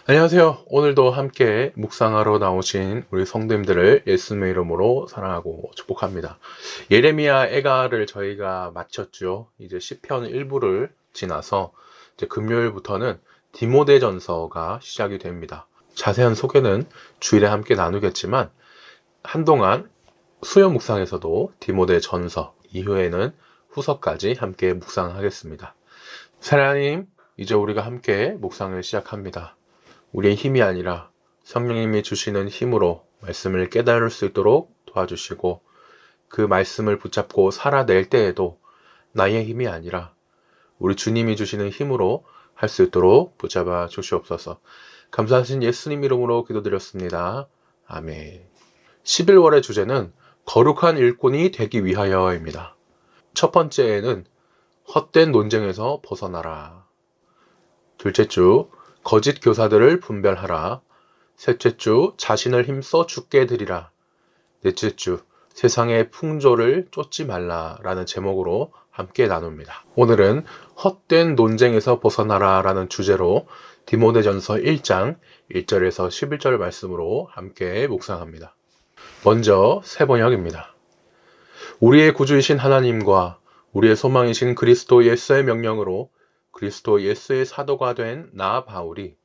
안녕하세요. 오늘도 함께 묵상하러 나오신 우리 성도님들을 예수님의 이름으로 사랑하고 축복합니다. 예레미야 애가를 저희가 마쳤죠. 이제 시편 일부를 지나서 이제 금요일부터는 디모데전서가 시작이 됩니다. 자세한 소개는 주일에 함께 나누겠지만 한동안 수요 묵상에서도 디모데전서 이후에는 후서까지 함께 묵상하겠습니다. 사랑하님, 이제 우리가 함께 묵상을 시작합니다. 우리의 힘이 아니라 성령님이 주시는 힘으로 말씀을 깨달을 수 있도록 도와주시고, 그 말씀을 붙잡고 살아낼 때에도 나의 힘이 아니라 우리 주님이 주시는 힘으로 할 수 있도록 붙잡아 주시옵소서. 감사하신 예수님 이름으로 기도드렸습니다. 아멘. 11월의 주제는 거룩한 일꾼이 되기 위하여입니다. 첫 번째는 헛된 논쟁에서 벗어나라. 둘째 주, 거짓 교사들을 분별하라. 셋째 주, 자신을 힘써 죽게 드리라. 넷째 주, 세상의 풍조를 쫓지 말라라는 제목으로 함께 나눕니다. 오늘은 헛된 논쟁에서 벗어나라 라는 주제로 디모데전서 1장 1절에서 11절 말씀으로 함께 묵상합니다. 먼저 새번역입니다. 우리의 구주이신 하나님과 우리의 소망이신 그리스도 예수의 명령으로 그리스도 예수의 사도가 된 나 바울이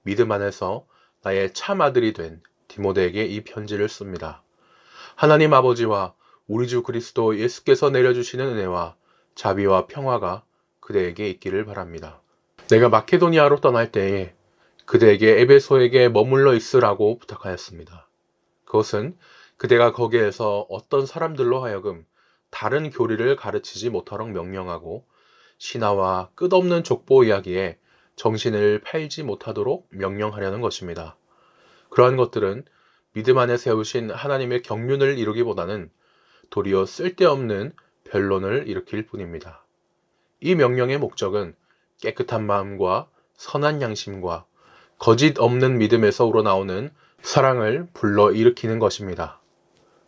믿음 안에서 나의 참 아들이 된 디모데에게 이 편지를 씁니다. 하나님 아버지와 우리 주 그리스도 예수께서 내려주시는 은혜와 자비와 평화가 그대에게 있기를 바랍니다. 내가 마케도니아로 떠날 때에 그대에게 에베소에게 머물러 있으라고 부탁하였습니다. 그것은 그대가 거기에서 어떤 사람들로 하여금 다른 교리를 가르치지 못하도록 명령하고 신화와 끝없는 족보 이야기에 정신을 팔지 못하도록 명령하려는 것입니다. 그러한 것들은 믿음 안에 세우신 하나님의 경륜을 이루기보다는 도리어 쓸데없는 변론을 일으킬 뿐입니다. 이 명령의 목적은 깨끗한 마음과 선한 양심과 거짓 없는 믿음에서 우러나오는 사랑을 불러일으키는 것입니다.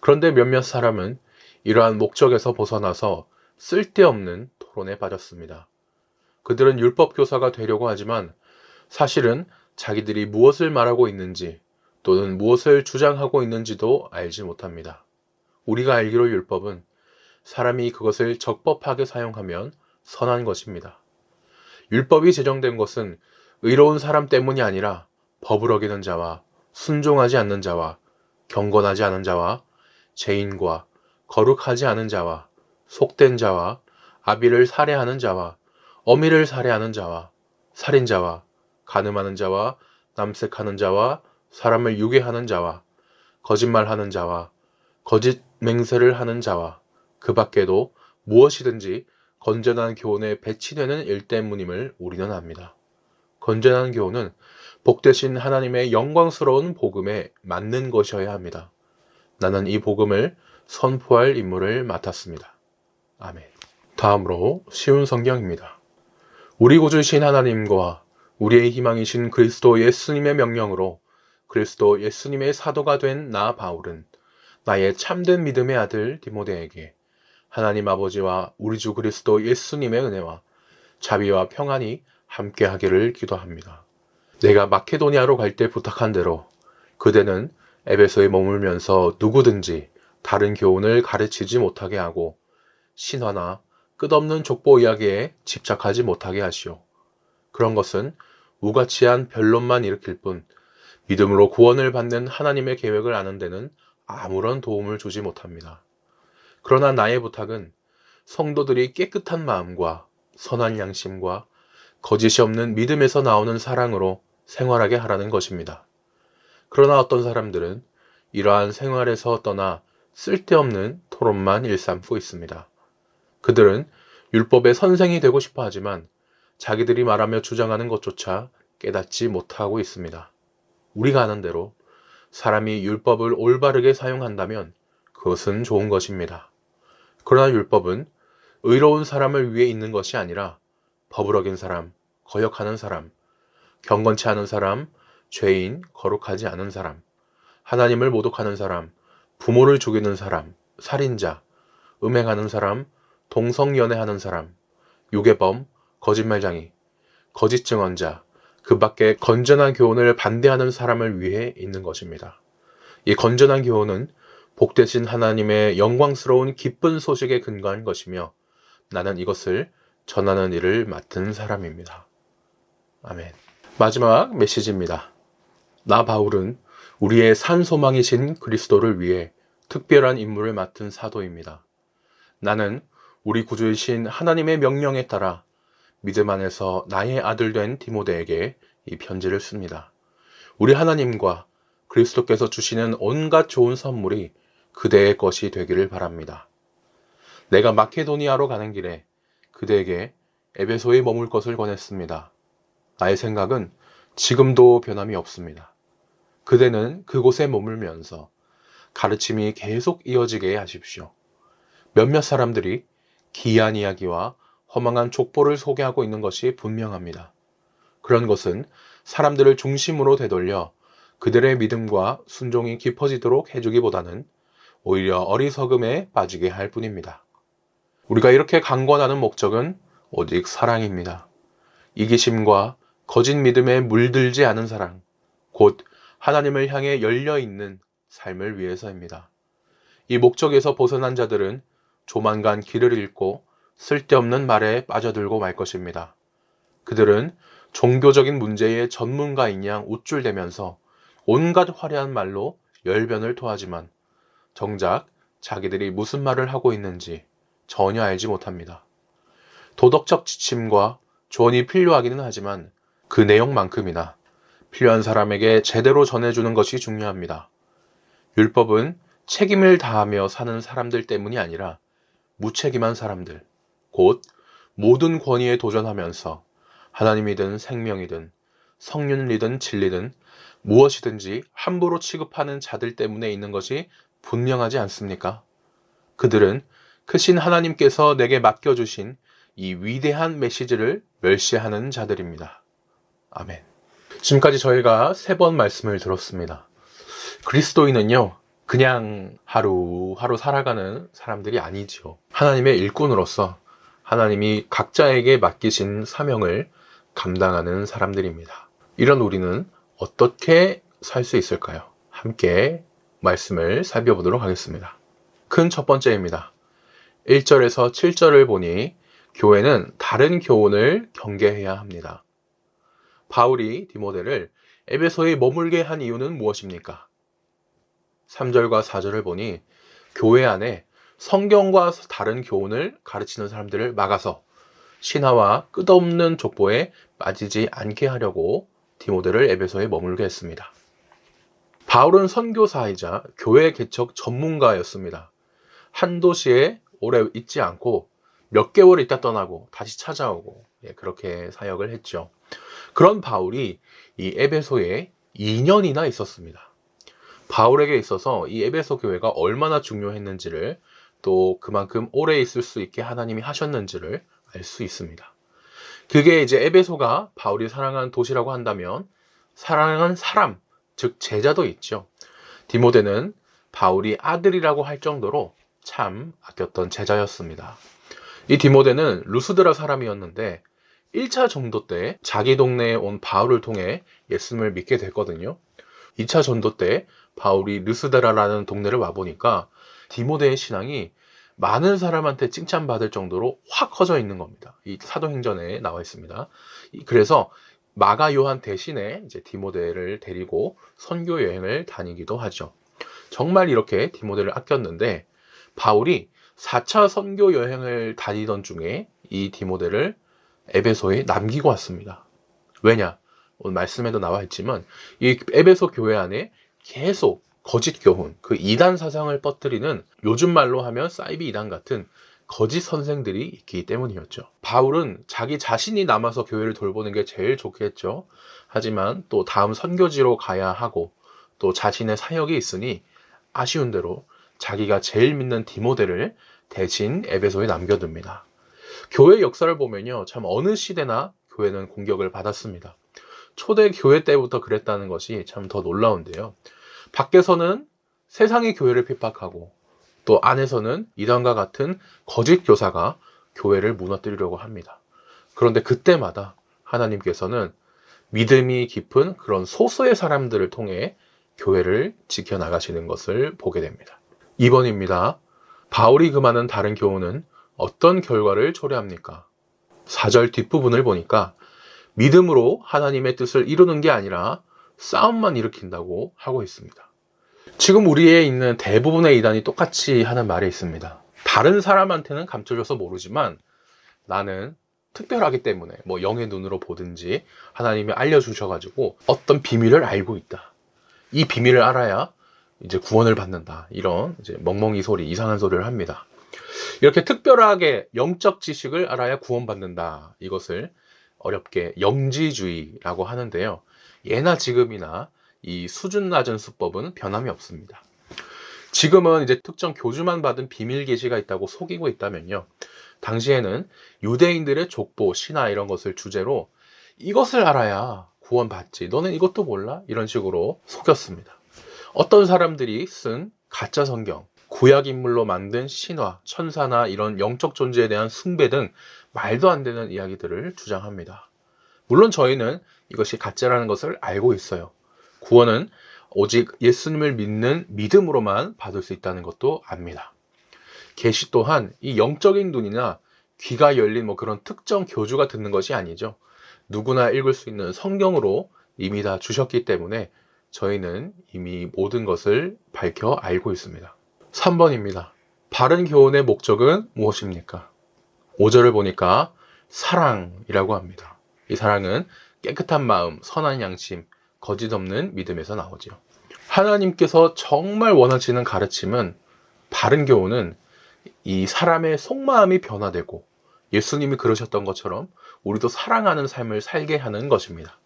그런데 몇몇 사람은 이러한 목적에서 벗어나서 쓸데없는 토론에 빠졌습니다. 그들은 율법 교사가 되려고 하지만 사실은 자기들이 무엇을 말하고 있는지 또는 무엇을 주장하고 있는지도 알지 못합니다. 우리가 알기로 율법은 사람이 그것을 적법하게 사용하면 선한 것입니다. 율법이 제정된 것은 의로운 사람 때문이 아니라 법을 어기는 자와 순종하지 않는 자와 경건하지 않은 자와 죄인과 거룩하지 않은 자와 속된 자와 아비를 살해하는 자와 어미를 살해하는 자와 살인자와 간음하는 자와 남색하는 자와 사람을 유괴하는 자와 거짓말하는 자와 거짓 맹세를 하는 자와 그 밖에도 무엇이든지 건전한 교훈에 배치되는 일 때문임을 우리는 압니다. 건전한 교훈은 복되신 하나님의 영광스러운 복음에 맞는 것이어야 합니다. 나는 이 복음을 선포할 임무를 맡았습니다. 아멘. 다음으로 쉬운 성경입니다. 우리 구주이신 하나님과 우리의 희망이신 그리스도 예수님의 명령으로 그리스도 예수님의 사도가 된 나 바울은 나의 참된 믿음의 아들 디모데에게 하나님 아버지와 우리 주 그리스도 예수님의 은혜와 자비와 평안이 함께하기를 기도합니다. 내가 마케도니아로 갈 때 부탁한 대로 그대는 에베소에 머물면서 누구든지 다른 교훈을 가르치지 못하게 하고 신화나 끝없는 족보 이야기에 집착하지 못하게 하시오. 그런 것은 우가치한 변론만 일으킬 뿐 믿음으로 구원을 받는 하나님의 계획을 아는 데는 아무런 도움을 주지 못합니다. 그러나 나의 부탁은 성도들이 깨끗한 마음과 선한 양심과 거짓이 없는 믿음에서 나오는 사랑으로 생활하게 하라는 것입니다. 그러나 어떤 사람들은 이러한 생활에서 떠나 쓸데없는 토론만 일삼고 있습니다. 그들은 율법의 선생이 되고 싶어 하지만 자기들이 말하며 주장하는 것조차 깨닫지 못하고 있습니다. 우리가 아는 대로 사람이 율법을 올바르게 사용한다면 그것은 좋은 것입니다. 그러나 율법은 의로운 사람을 위해 있는 것이 아니라 법을 어긴 사람, 거역하는 사람, 경건치 않은 사람, 죄인, 거룩하지 않은 사람, 하나님을 모독하는 사람, 부모를 죽이는 사람, 살인자, 음행하는 사람, 동성연애하는 사람, 유괴범, 거짓말쟁이, 거짓 증언자, 그 밖에 건전한 교훈을 반대하는 사람을 위해 있는 것입니다. 이 건전한 교훈은 복되신 하나님의 영광스러운 기쁜 소식에 근거한 것이며 나는 이것을 전하는 일을 맡은 사람입니다. 아멘. 마지막 메시지입니다. 나 바울은 우리의 산 소망이신 그리스도를 위해 특별한 임무를 맡은 사도입니다. 나는 우리 구주이신 하나님의 명령에 따라 믿음 안에서 나의 아들 된 디모데에게 이 편지를 씁니다. 우리 하나님과 그리스도께서 주시는 온갖 좋은 선물이 그대의 것이 되기를 바랍니다. 내가 마케도니아로 가는 길에 그대에게 에베소에 머물 것을 권했습니다. 나의 생각은 지금도 변함이 없습니다. 그대는 그곳에 머물면서 가르침이 계속 이어지게 하십시오. 몇몇 사람들이 기이한 이야기와 허망한 족보를 소개하고 있는 것이 분명합니다. 그런 것은 사람들을 중심으로 되돌려 그들의 믿음과 순종이 깊어지도록 해주기보다는 오히려 어리석음에 빠지게 할 뿐입니다. 우리가 이렇게 강권하는 목적은 오직 사랑입니다. 이기심과 거짓 믿음에 물들지 않은 사랑, 곧 하나님을 향해 열려있는 삶을 위해서입니다. 이 목적에서 벗어난 자들은 조만간 길을 잃고 쓸데없는 말에 빠져들고 말 것입니다. 그들은 종교적인 문제의 전문가인 양 우쭐대면서 온갖 화려한 말로 열변을 토하지만 정작 자기들이 무슨 말을 하고 있는지 전혀 알지 못합니다. 도덕적 지침과 조언이 필요하기는 하지만 그 내용만큼이나 필요한 사람에게 제대로 전해주는 것이 중요합니다. 율법은 책임을 다하며 사는 사람들 때문이 아니라 무책임한 사람들, 곧 모든 권위에 도전하면서 하나님이든 생명이든 성륜이든 진리든 무엇이든지 함부로 취급하는 자들 때문에 있는 것이 분명하지 않습니까? 그들은 크신 하나님께서 내게 맡겨주신 이 위대한 메시지를 멸시하는 자들입니다. 아멘. 지금까지 저희가 3번 말씀을 들었습니다. 그리스도인은요, 그냥 하루하루 살아가는 사람들이 아니지요. 하나님의 일꾼으로서 하나님이 각자에게 맡기신 사명을 감당하는 사람들입니다. 이런 우리는 어떻게 살 수 있을까요? 함께 말씀을 살펴보도록 하겠습니다. 큰 첫 번째입니다. 1절에서 7절을 보니 교회는 다른 교훈을 경계해야 합니다. 바울이 디모데를 에베소에 머물게 한 이유는 무엇입니까? 3절과 4절을 보니 교회 안에 성경과 다른 교훈을 가르치는 사람들을 막아서 신화와 끝없는 족보에 빠지지 않게 하려고 디모데를 에베소에 머물게 했습니다. 바울은 선교사이자 교회 개척 전문가였습니다. 한 도시에 오래 있지 않고 몇 개월 있다 떠나고 다시 찾아오고 그렇게 사역을 했죠. 그런 바울이 이 에베소에 2년이나 있었습니다. 바울에게 있어서 이 에베소 교회가 얼마나 중요했는지를 또 그만큼 오래 있을 수 있게 하나님이 하셨는지를 알 수 있습니다. 그게 이제 에베소가 바울이 사랑한 도시라고 한다면 사랑한 사람, 즉 제자도 있죠. 디모데는 바울이 아들이라고 할 정도로 참 아꼈던 제자였습니다. 이 디모데는 루스드라 사람이었는데 1차 전도 때 자기 동네에 온 바울을 통해 예수님을 믿게 됐거든요. 2차 전도 때 바울이 루스드라라는 동네를 와보니까 디모데의 신앙이 많은 사람한테 칭찬받을 정도로 확 커져 있는 겁니다. 이 사도행전에 나와 있습니다. 그래서 마가 요한 대신에 이제 디모데를 데리고 선교 여행을 다니기도 하죠. 정말 이렇게 디모데를 아꼈는데 바울이 4차 선교 여행을 다니던 중에 이 디모데를 에베소에 남기고 왔습니다. 왜냐? 오늘 말씀에도 나와 있지만 이 에베소 교회 안에 계속 거짓 교훈, 그 이단 사상을 퍼뜨리는 요즘 말로 하면 사이비 이단 같은 거짓 선생들이 있기 때문이었죠. 바울은 자기 자신이 남아서 교회를 돌보는 게 제일 좋겠죠. 하지만 또 다음 선교지로 가야 하고 또 자신의 사역이 있으니 아쉬운 대로 자기가 제일 믿는 디모데를 대신 에베소에 남겨둡니다. 교회 역사를 보면요, 참 어느 시대나 교회는 공격을 받았습니다. 초대 교회 때부터 그랬다는 것이 참 더 놀라운데요. 밖에서는 세상의 교회를 핍박하고 또 안에서는 이단과 같은 거짓 교사가 교회를 무너뜨리려고 합니다. 그런데 그때마다 하나님께서는 믿음이 깊은 그런 소수의 사람들을 통해 교회를 지켜나가시는 것을 보게 됩니다. 2번입니다. 바울이 금하는 다른 교훈은 어떤 결과를 초래합니까? 4절 뒷부분을 보니까 믿음으로 하나님의 뜻을 이루는 게 아니라 싸움만 일으킨다고 하고 있습니다. 지금 우리에 있는 대부분의 이단이 똑같이 하는 말이 있습니다. 다른 사람한테는 감춰져서 모르지만 나는 특별하기 때문에 뭐 영의 눈으로 보든지 하나님이 알려주셔가지고 어떤 비밀을 알고 있다. 이 비밀을 알아야 이제 구원을 받는다. 이런 이제 멍멍이 소리, 이상한 소리를 합니다. 이렇게 특별하게 영적 지식을 알아야 구원받는다. 이것을 어렵게 영지주의라고 하는데요. 예나 지금이나 이 수준 낮은 수법은 변함이 없습니다. 지금은 이제 특정 교주만 받은 비밀 계시가 있다고 속이고 있다면요. 당시에는 유대인들의 족보, 신화 이런 것을 주제로 이것을 알아야 구원받지. 너는 이것도 몰라? 이런 식으로 속였습니다. 어떤 사람들이 쓴 가짜 성경, 구약 인물로 만든 신화, 천사나 이런 영적 존재에 대한 숭배 등 말도 안 되는 이야기들을 주장합니다. 물론 저희는 이것이 가짜라는 것을 알고 있어요. 구원은 오직 예수님을 믿는 믿음으로만 받을 수 있다는 것도 압니다. 계시 또한 이 영적인 눈이나 귀가 열린 뭐 그런 특정 교주가 듣는 것이 아니죠. 누구나 읽을 수 있는 성경으로 이미 다 주셨기 때문에 저희는 이미 모든 것을 밝혀 알고 있습니다. 3번입니다. 바른 교훈의 목적은 무엇입니까? 5절을 보니까 사랑이라고 합니다. 이 사랑은 깨끗한 마음, 선한 양심, 거짓 없는 믿음에서 나오죠. 하나님께서 정말 원하시는 가르침은, 바른 교훈은 이 사람의 속마음이 변화되고 예수님이 그러셨던 것처럼 우리도 사랑하는 삶을 살게 하는 것입니다.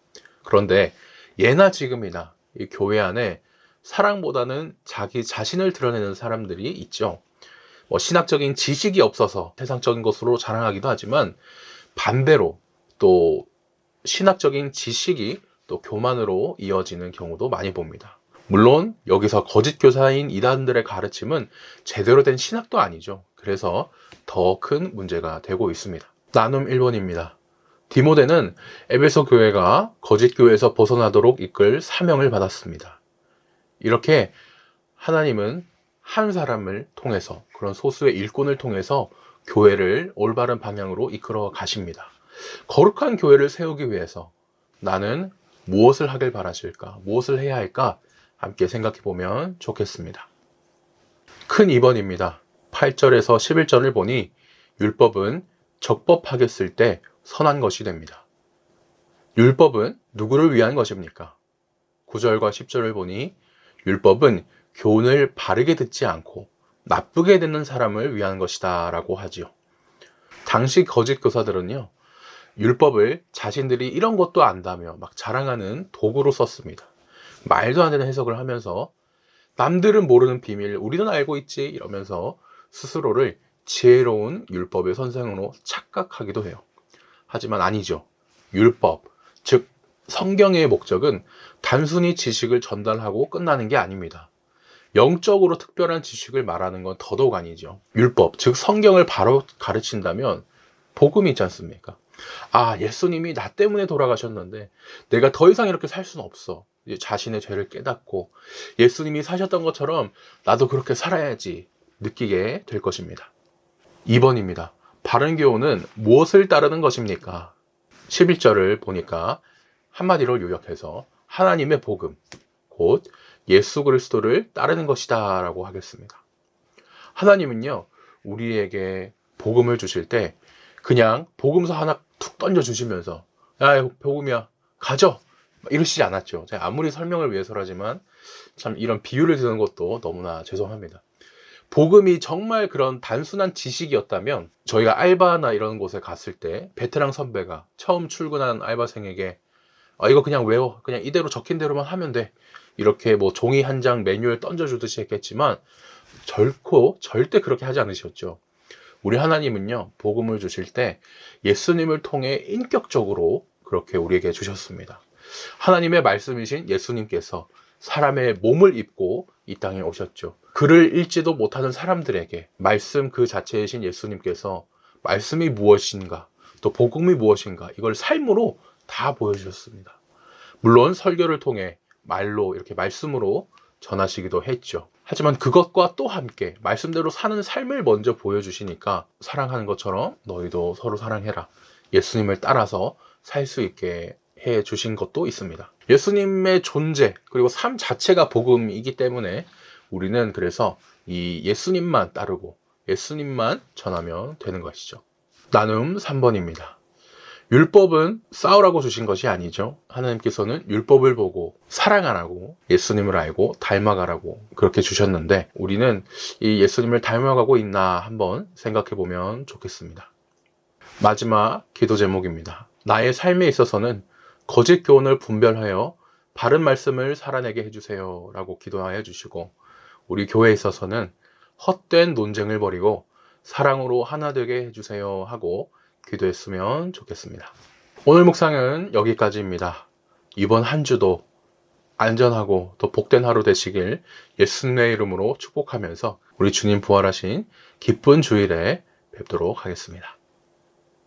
그런데 예나 지금이나 이 교회 안에 사랑보다는 자기 자신을 드러내는 사람들이 있죠. 뭐 신학적인 지식이 없어서 세상적인 것으로 자랑하기도 하지만 반대로 또 신학적인 지식이 또 교만으로 이어지는 경우도 많이 봅니다. 물론 여기서 거짓 교사인 이단들의 가르침은 제대로 된 신학도 아니죠. 그래서 더 큰 문제가 되고 있습니다. 나눔 1번입니다. 디모데는 에베소 교회가 거짓 교회에서 벗어나도록 이끌 사명을 받았습니다. 이렇게 하나님은 한 사람을 통해서, 그런 소수의 일꾼을 통해서 교회를 올바른 방향으로 이끌어 가십니다. 거룩한 교회를 세우기 위해서 나는 무엇을 하길 바라실까? 무엇을 해야 할까? 함께 생각해 보면 좋겠습니다. 큰 2번입니다. 8절에서 11절을 보니 율법은 적법하게 쓸 때 선한 것이 됩니다. 율법은 누구를 위한 것입니까? 9절과 10절을 보니 율법은 교훈을 바르게 듣지 않고 나쁘게 듣는 사람을 위한 것이다 라고 하지요. 당시 거짓 교사들은요, 율법을 자신들이 이런 것도 안다며 막 자랑하는 도구로 썼습니다. 말도 안 되는 해석을 하면서 남들은 모르는 비밀 우리는 알고 있지 이러면서 스스로를 지혜로운 율법의 선생으로 착각하기도 해요. 하지만 아니죠. 율법, 즉 성경의 목적은 단순히 지식을 전달하고 끝나는 게 아닙니다. 영적으로 특별한 지식을 말하는 건 더더욱 아니죠. 율법, 즉 성경을 바로 가르친다면 복음이 있지 않습니까? 아, 예수님이 나 때문에 돌아가셨는데 내가 더 이상 이렇게 살 수는 없어. 이제 자신의 죄를 깨닫고 예수님이 사셨던 것처럼 나도 그렇게 살아야지 느끼게 될 것입니다. 2번입니다. 바른 교훈은 무엇을 따르는 것입니까? 11절을 보니까 한마디로 요약해서 하나님의 복음, 곧 예수 그리스도를 따르는 것이다 라고 하겠습니다. 하나님은요, 우리에게 복음을 주실 때 그냥 복음서 하나 툭 던져주시면서 야, 복음이야, 가져! 이러시지 않았죠. 제가 아무리 설명을 위해서라지만 참 이런 비유를 드는 것도 너무나 죄송합니다. 복음이 정말 그런 단순한 지식이었다면 저희가 알바나 이런 곳에 갔을 때 베테랑 선배가 처음 출근한 알바생에게 이거 그냥 외워, 그냥 이대로 적힌 대로만 하면 돼, 이렇게 뭐 종이 한 장 매뉴얼 던져주듯이 했겠지만 절대 그렇게 하지 않으셨죠. 우리 하나님은요, 복음을 주실 때 예수님을 통해 인격적으로 그렇게 우리에게 주셨습니다. 하나님의 말씀이신 예수님께서 사람의 몸을 입고 이 땅에 오셨죠. 글을 읽지도 못하는 사람들에게 말씀 그 자체이신 예수님께서 말씀이 무엇인가, 또 복음이 무엇인가, 이걸 삶으로 다 보여주셨습니다. 물론 설교를 통해 말로 이렇게 말씀으로 전하시기도 했죠. 하지만 그것과 또 함께 말씀대로 사는 삶을 먼저 보여주시니까 사랑하는 것처럼 너희도 서로 사랑해라. 예수님을 따라서 살 수 있게 해 주신 것도 있습니다. 예수님의 존재 그리고 삶 자체가 복음이기 때문에 우리는 그래서 이 예수님만 따르고 예수님만 전하면 되는 것이죠. 나눔 3번입니다. 율법은 싸우라고 주신 것이 아니죠. 하나님께서는 율법을 보고 사랑하라고 예수님을 알고 닮아가라고 그렇게 주셨는데 우리는 이 예수님을 닮아가고 있나 한번 생각해 보면 좋겠습니다. 마지막 기도 제목입니다. 나의 삶에 있어서는 거짓 교훈을 분별하여 바른 말씀을 살아내게 해주세요 라고 기도하여 주시고 우리 교회에 있어서는 헛된 논쟁을 버리고 사랑으로 하나 되게 해주세요 하고 기도했으면 좋겠습니다. 오늘 묵상은 여기까지입니다. 이번 한 주도 안전하고 더 복된 하루 되시길 예수님의 이름으로 축복하면서 우리 주님 부활하신 기쁜 주일에 뵙도록 하겠습니다.